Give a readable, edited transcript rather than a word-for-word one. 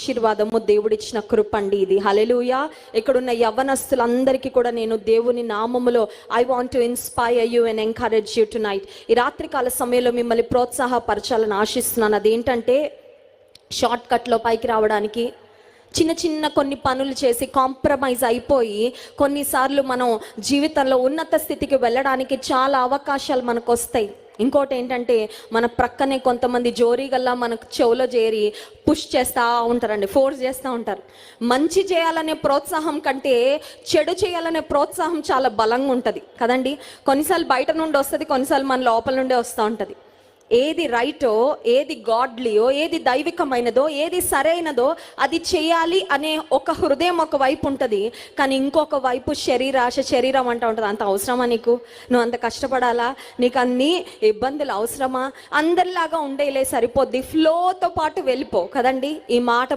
ఆశీర్వాదము, దేవుడిచ్చిన కృప అండి ఇది. హల్లెలూయా. ఇక్కడున్న యవ్వనస్తులందరికీ కూడా నేను దేవుని నామములో I want to inspire you and encourage you to night. ఈ రాత్రికాల సమయంలో మిమ్మల్ని ప్రోత్సాహపరచాలని ఆశిస్తున్నాను. అదేంటంటే, షార్ట్ కట్లో పైకి రావడానికి చిన్న చిన్న కొన్ని పనులు చేసి కాంప్రమైజ్ అయిపోయి కొన్నిసార్లు మనం జీవితంలో ఉన్నత స్థితికి వెళ్ళడానికి చాలా అవకాశాలు మనకు వస్తాయి. ఇంకోటి ఏంటంటే, మన ప్రక్కనే కొంతమంది జోరీగల్లా మనకు చెవులో చేరి పుష్ చేస్తూ ఉంటారండి, ఫోర్స్ చేస్తూ ఉంటారు. మంచి చేయాలనే ప్రోత్సాహం కంటే చెడు చేయాలనే ప్రోత్సాహం చాలా బలంగా ఉంటుంది కదండి. కొన్నిసార్లు బయట నుండి వస్తుంది, కొన్నిసార్లు మన లోపల నుండే వస్తూ ఉంటుంది. ఏది రైటో, ఏది గాడ్లీయో, ఏది దైవికమైనదో, ఏది సరైనదో అది చేయాలి అనే ఒక హృదయం ఒక వైపు ఉంటుంది. కానీ ఇంకొక వైపు శరీరం అంటూ ఉంటుంది, అంత అవసరమా నీకు? నువ్వు అంత కష్టపడాలా? నీకు అన్ని ఇబ్బందులు అవసరమా? అందరిలాగా ఉండేలే, సరిపోద్ది, ఫ్లోతో పాటు వెళ్ళిపో కదండి. ఈ మాట